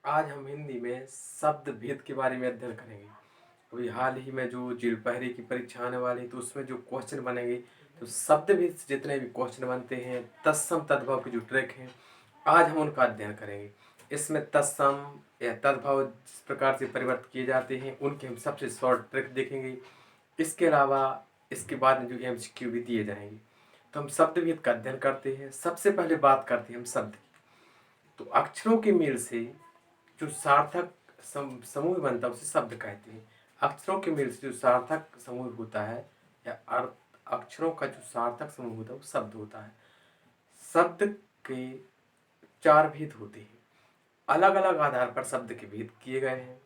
आज हम हिंदी में शब्द भेद के बारे में अध्ययन करेंगे। अभी हाल ही में जो जेल पहरी की परीक्षा आने वाली है तो उसमें जो क्वेश्चन बनेंगे, तो शब्द भेद से जितने भी क्वेश्चन बनते हैं, तत्सम तद्भव के जो ट्रिक हैं, आज हम उनका अध्ययन करेंगे। इसमें तत्सम या तद्भव जिस प्रकार से परिवर्तित किए जाते हैं उनके हम सबसे शॉर्ट ट्रिक देखेंगे। इसके अलावा इसके बाद में जो एमसीक्यू भी दिए जाएंगे। तो हम शब्द भेद का अध्ययन करते हैं। सबसे पहले बात करते हैं हम शब्द की। तो अक्षरों के मेल से जो सार्थक समूह बनता है उसे शब्द कहते हैं। अक्षरों के मेल से जो सार्थक समूह होता है या अर्थ अक्षरों का जो सार्थक समूह होता है वो शब्द होता है। शब्द के चार भेद होते हैं। अलग अलग आधार पर शब्द के भेद किए गए हैं।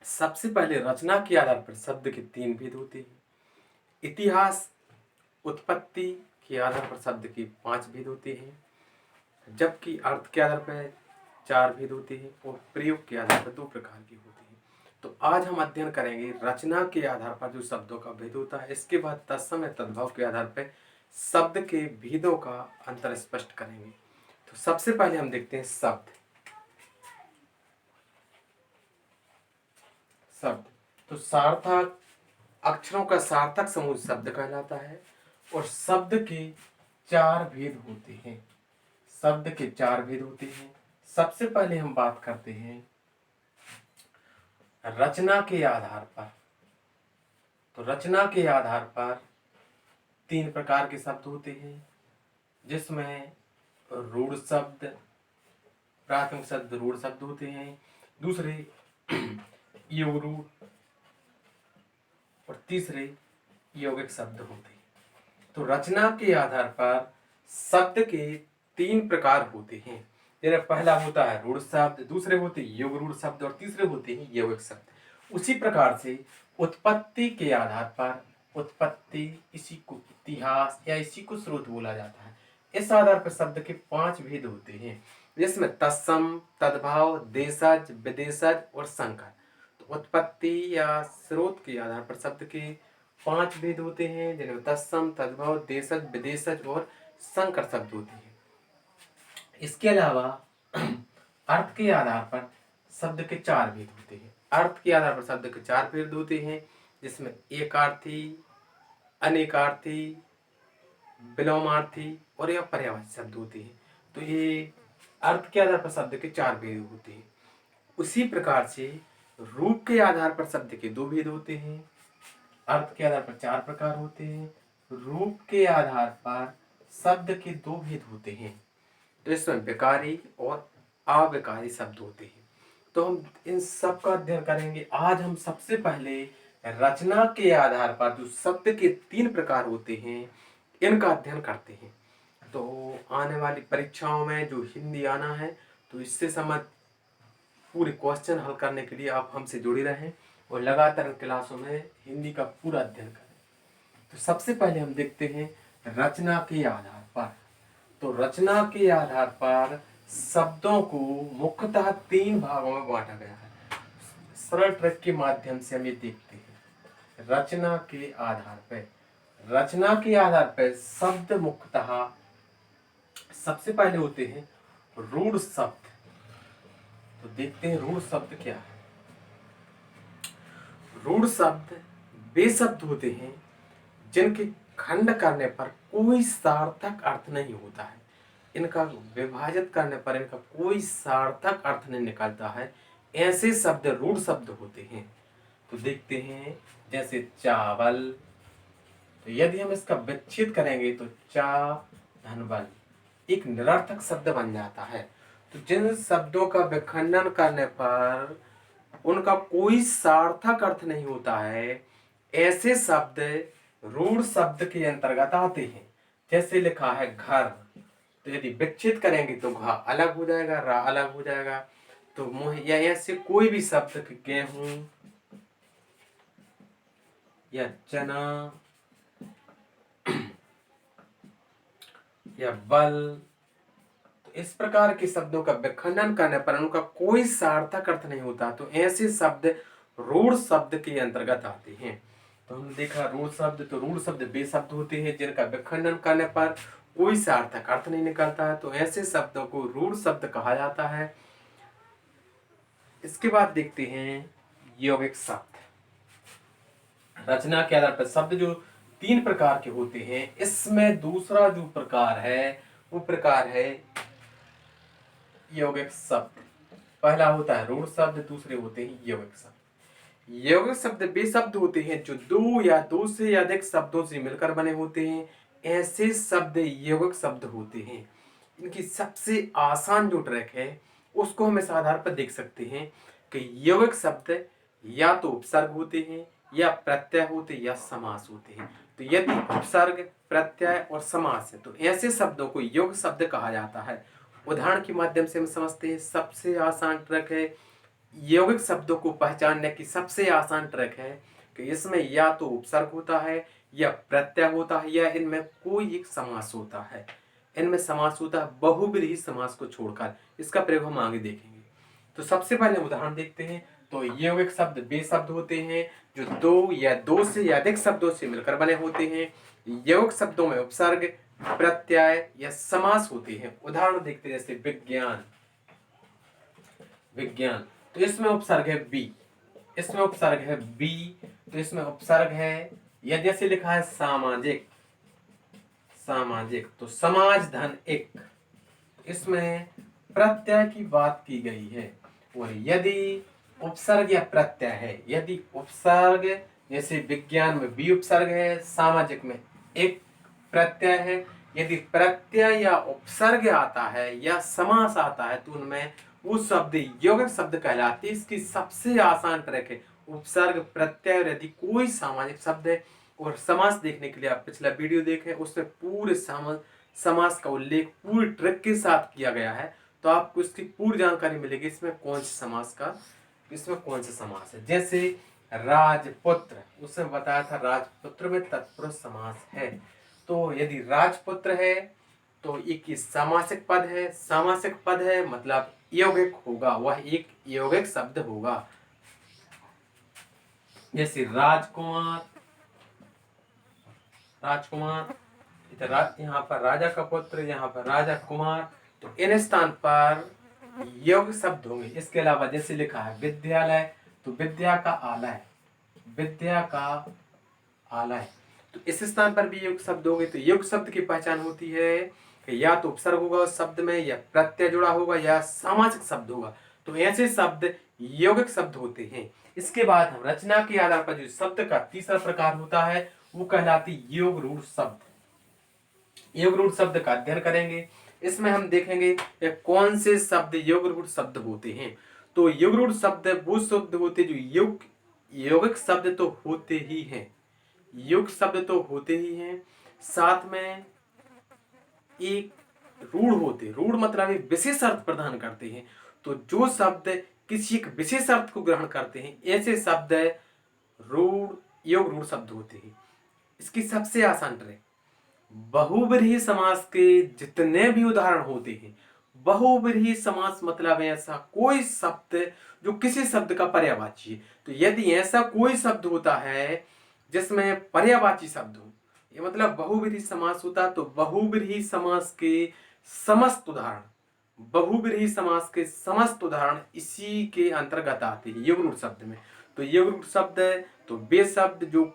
सबसे पहले रचना के आधार पर शब्द के तीन भेद होते हैं। इतिहास उत्पत्ति के आधार पर शब्द के पांच भेद होते हैं, जबकि अर्थ के आधार पर चार भेद होते हैं और प्रयोग के आधार पर दो प्रकार के होते हैं। तो आज हम अध्ययन करेंगे रचना के आधार पर जो शब्दों का भेद होता है। इसके बाद तत्सम या तद्भव के आधार पर शब्द के भेदों का अंतर स्पष्ट करेंगे। तो सबसे पहले हम देखते हैं शब्द। शब्द तो सार्थक अक्षरों का सार्थक समूह शब्द कहलाता है और शब्द के चार भेद होते हैं। शब्द के चार भेद होते हैं। सबसे पहले हम बात करते हैं रचना के आधार पर। तो रचना के आधार पर तीन प्रकार के शब्द होते हैं, जिसमें रूढ़ शब्द, प्राथमिक शब्द रूढ़ शब्द होते हैं, दूसरे योग रूढ़ और तीसरे यौगिक शब्द होते हैं। तो रचना के आधार पर शब्द के तीन प्रकार होते हैं। जैसे पहला होता है रूढ़ शब्द, दूसरे होते हैं योग रूढ़ शब्द और तीसरे होते हैं यौगिक शब्द। उसी प्रकार से उत्पत्ति के आधार पर उत्पत्ति, इसी को इतिहास या इसी को स्रोत बोला जाता है। इस आधार पर शब्द के पांच भेद होते हैं, जिसमें तत्सम, तद्भव, देशज, विदेशज और संकर। तो उत्पत्ति या स्रोत के आधार पर शब्द के पांच भेद होते हैं, जिनमें तत्सम, तद्भव, देशज, विदेशज और संकर शब्द होते हैं। इसके अलावा अर्थ के आधार पर शब्द के चार भेद होते हैं। अर्थ के आधार पर शब्द के चार भेद होते हैं, जिसमें एकार्थी, अनेकार्थी, विलोमार्थी और या पर्यायवाची शब्द होते हैं। तो ये अर्थ के आधार पर शब्द के चार भेद होते हैं। उसी प्रकार से रूप के आधार पर शब्द के दो भेद होते हैं। अर्थ के आधार पर चार प्रकार होते हैं, रूप के आधार पर शब्द के दो भेद होते हैं। तो इसमें विकारी और अविकारी शब्द होते हैं। तो हम इन सब का अध्ययन करेंगे। आज हम सबसे पहले रचना के आधार पर जो शब्द के तीन प्रकार होते हैं इनका अध्ययन करते हैं। तो आने वाली परीक्षाओं में जो हिंदी आना है, तो इससे समझ पूरे क्वेश्चन हल करने के लिए आप हमसे जुड़े रहें और लगातार क्लासों में हिंदी का पूरा अध्ययन करें। तो सबसे पहले हम देखते हैं रचना के आधार पर। तो रचना के आधार पर शब्दों को मुख्यतः तीन भागों में बांटा गया है। सरल ट्रिक के माध्यम से हम ये देखते हैं। रचना के आधार पर शब्द मुख्यतः सबसे पहले होते हैं रूढ़ शब्द। तो देखते हैं रूढ़ शब्द क्या है। रूढ़ शब्द वे शब्द होते हैं जिनके खंड करने पर कोई सार्थक अर्थ नहीं होता है। इनका विभाजित करने पर इनका कोई सार्थक अर्थ नहीं निकलता है, ऐसे शब्द रूढ़ शब्द होते हैं। तो देखते हैं जैसे चावल। तो यदि हम इसका विच्छेद करेंगे तो चा धनबल एक निरर्थक शब्द बन जाता है। तो जिन शब्दों का विखंडन करने पर उनका कोई सार्थक अर्थ नहीं होता है, ऐसे शब्द रूढ़ शब्द के अंतर्गत आते हैं। जैसे लिखा है घर, तो यदि विच्छेद करेंगे तो घ अलग हो जाएगा, रा अलग हो जाएगा। तो मोह या ऐसे कोई भी शब्द गेहूं या चना या बल, तो इस प्रकार के शब्दों का विखंडन करने पर उनका कोई सार्थक अर्थ नहीं होता। तो ऐसे शब्द रूढ़ शब्द के अंतर्गत आते हैं। तो हमने देखा रूढ़ शब्द, तो रूढ़ शब्द वे शब्द होते हैं जिनका विखंडन करने पर कोई सार्थक अर्थ नहीं निकलता है। तो ऐसे शब्दों को रूढ़ शब्द कहा जाता है। इसके बाद देखते हैं यौगिक शब्द। रचना के आधार पर शब्द जो 3 प्रकार के होते हैं, इसमें दूसरा जो प्रकार है वो प्रकार है यौगिक शब्द। पहला होता है रूढ़ शब्द, दूसरे होते हैं यौगिक शब्द। यौगिक शब्द वे शब्द होते हैं जो 2 या 2 से अधिक शब्दों से मिलकर बने होते हैं, ऐसे शब्द यौगिक शब्द होते हैं। इनकी सबसे आसान जो ट्रैक है उसको हम इस आधार पर देख सकते हैं कि यौगिक शब्द या तो उपसर्ग होते हैं या प्रत्यय होते या समास होते हैं। तो यदि उपसर्ग, प्रत्यय और समास है तो ऐसे शब्दों को यौगिक शब्द कहा जाता है। उदाहरण के माध्यम से हम समझते हैं। सबसे आसान ट्रैक है यौगिक शब्दों को पहचानने की, सबसे आसान ट्रैक है कि इसमें या तो उपसर्ग होता है या प्रत्यय होता है या इनमें कोई एक समास होता है। इनमें समास होता है बहुब्रीहि समास को छोड़कर। इसका प्रयोग हम आगे देखेंगे। तो सबसे पहले उदाहरण देखते हैं। तो यौगिक शब्द वे शब्द होते हैं जो 2 या 2 से अधिक शब्दों से मिलकर बने होते हैं। यौगिक शब्दों में उपसर्ग, प्रत्यय या समास होते हैं। उदाहरण देखते हैं जैसे विज्ञान। विज्ञान तो इसमें उपसर्ग है बी, इसमें उपसर्ग है बी, तो इसमें उपसर्ग है। यदि जैसे लिखा है सामाजिक, सामाजिक तो समाज धन एक, इसमें प्रत्यय की बात की गई है। और यदि उपसर्ग या प्रत्यय है, यदि उपसर्ग जैसे विज्ञान में बी उपसर्ग है, सामाजिक में एक प्रत्यय है, यदि प्रत्यय या उपसर्ग आता है या समास आता है तो उनमें वो शब्द यौगिक शब्द कहलाते हैं। इसकी सबसे आसान ट्रैक है उपसर्ग, प्रत्यय और यदि कोई सामाजिक शब्द है। और समास देखने के लिए आप पिछला वीडियो देखें, उसमें पूरे समास का उल्लेख पूरी ट्रिक के साथ किया गया है। तो आपको इसकी पूरी जानकारी मिलेगी इसमें कौन से समास का, इसमें कौन सा समास है। जैसे राजपुत्र, उसमें बताया था राजपुत्र में तत्पुरुष समास है। तो यदि राजपुत्र है तो एक सामासिक पद है, सामासिक पद है मतलब यौगिक होगा, वह एक यौगिक शब्द होगा। जैसे राजकुमार, राजकुमार यहाँ पर राजा का पुत्र, यहाँ पर राजा कुमार, तो इन स्थान पर यौगिक शब्द होंगे। इसके अलावा जैसे लिखा है विद्यालय, तो विद्या का आलय, विद्या का आलय, तो इस स्थान पर भी यौगिक शब्द होंगे। तो यौगिक शब्द की पहचान होती है कि या तो उपसर्ग होगा उस शब्द में, या प्रत्यय जुड़ा होगा, या सामाजिक शब्द होगा। तो ऐसे शब्द यौगिक शब्द होते हैं। इसके बाद हम रचना के आधार पर जो शब्द का तीसरा प्रकार होता है वो कहलाती योग रूढ़ शब्द। योग रूढ़ शब्द का अध्ययन करेंगे। इसमें हम देखेंगे कि कौन से शब्द योग रूढ़ शब्द होते हैं। तो योग रूढ़ शब्द वो शब्द होते जो यौगिक शब्द तो होते ही हैं, योग शब्द तो होते ही हैं, साथ में एक रूढ़ होते। रूढ़ मतलब एक विशेष अर्थ प्रदान करते हैं। तो जो शब्द किसी एक विशेष अर्थ को ग्रहण करते हैं ऐसे शब्द रूढ़, योग रूढ़ शब्द होते हैं। इसकी सबसे आसान ट्रिक, बहुब्रीहि समास के जितने भी उदाहरण होते हैं, बहुब्रीहि समास मतलब ऐसा कोई शब्द जो किसी शब्द का पर्यायवाची है। तो यदि ऐसा कोई शब्द होता है जिसमें पर्यायवाची शब्द हो, ये मतलब बहुब्रीहि समास होता, तो बहुब्रीहि समास के समस्त उदाहरण, बहुब्रीहि समास के समस्त उदाहरण इसी के अंतर्गत आते हैं योग रूढ़ शब्द में। तो योग रूढ़ शब्द तो वे शब्द जो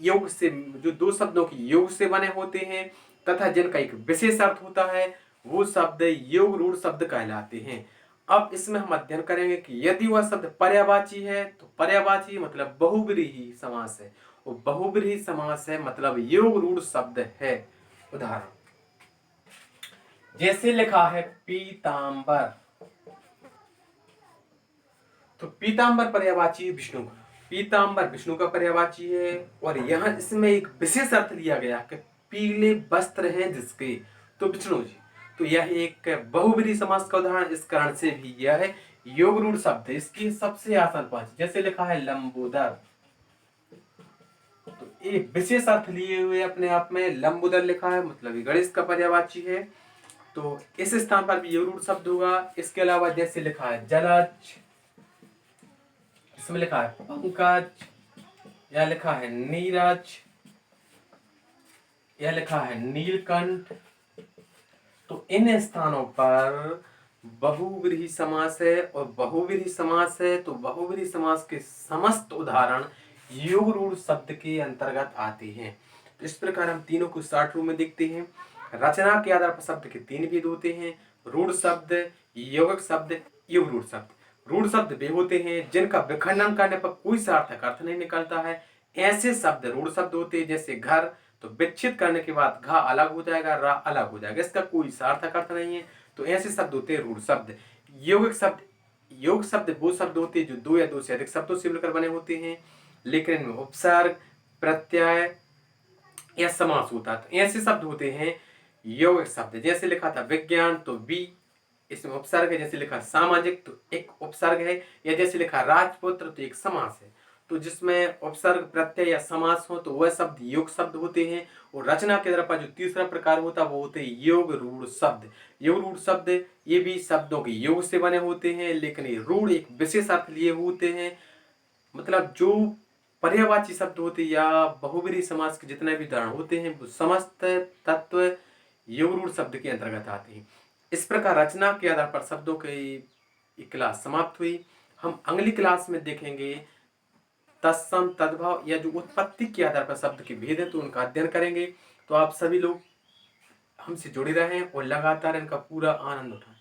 योग से, जो 2 शब्दों की योग से बने होते हैं तथा जिनका एक विशेष अर्थ होता है, वो शब्द योग रूढ़ शब्द कहलाते हैं। अब इसमें हम अध्ययन करेंगे कि यदि वह शब्द पर्यायवाची है तो पर्यायवाची मतलब बहुब्रीहि समास है, और बहुब्रीहि समास है मतलब योग रूढ़ शब्द है। उदाहरण जैसे लिखा है पीतांबर, तो पीतांबर पर्यायवाची विष्णु का, पीतांबर विष्णु का पर्यायवाची है। और यहाँ इसमें एक विशेष अर्थ लिया गया कि पीले वस्त्र हैं जिसके, तो विष्णु जी। तो यह एक बहुब्रीहि समास का उदाहरण, इस कारण से भी यह है योग रूढ़ शब्द है। इसकी सबसे आसान 5, जैसे लिखा है लंबोदर, तो एक विशेष अर्थ लिए हुए अपने आप में लंबोदर लिखा है मतलब ये गणेश का पर्यायवाची है। तो इस स्थान पर भी योग रूढ़ शब्द होगा। इसके अलावा जैसे लिखा है जलज, इसमें लिखा है पंकज, या लिखा है नीरज, या लिखा है नीलकंठ, तो इन स्थानों पर बहुव्रीहि समास है और बहुव्रीहि समास है तो बहुव्रीहि समास के समस्त उदाहरण योग रूढ़ शब्द के अंतर्गत आते हैं। तो इस प्रकार हम तीनों को शॉर्ट रूप में देखते हैं। रचना के आधार पर शब्द के तीन भेद होते हैं, रूढ़ शब्द, यौगिक शब्द, योग रूढ़ शब्द। रूढ़ शब्द वे होते हैं जिनका विखंडन करने पर कोई सार्थक अर्थ नहीं निकलता है। ऐसे शब्द रूढ़ शब्द होते हैं, जैसे घर, तो विच्छेद करने के बाद घा अलग हो जाएगा, रा अलग हो जाएगा, इसका कोई सार्थक अर्थ नहीं है, तो ऐसे शब्द होते हैं रूढ़ शब्द। यौगिक शब्द, योग शब्द वो शब्द होते हैं जो दो या दो से अधिक शब्दों से मिलकर बने होते हैं, लेकिन इनमें उपसर्ग, प्रत्यय या समास होता है। तो ऐसे शब्द होते हैं यौगिक शब्द। जैसे लिखा था विज्ञान तो बी, इसमें उपसर्ग है। जैसे लिखा सामाजिक तो एक उपसर्ग है, या जैसे लिखा राजपुत्र तो एक समास है। तो जिसमें उपसर्ग, प्रत्यय या समास हो तो वह शब्द योग शब्द होते हैं। और रचना के आधार पर जो तीसरा प्रकार होता है वो होते हैं योग रूढ़ शब्द। योग रूढ़ शब्द ये भी शब्दों के योग से बने होते हैं, लेकिन ये रूढ़ एक विशेष अर्थ लिए होते हैं। मतलब जो पर्यायवाची शब्द होते हैं या बहुव्रीहि समास के जितने भी उदाहरण होते हैं वो समस्त तत्व योग रूढ़ शब्द के अंतर्गत आते हैं। इस प्रकार रचना के आधार पर शब्दों की क्लास समाप्त हुई। हम अगली क्लास में देखेंगे तत्सम तद्भव या जो उत्पत्ति के आधार पर शब्द के भेद है तो उनका अध्ययन करेंगे। तो आप सभी लोग हमसे जुड़े रहें और लगातार इनका पूरा आनंद उठाएं।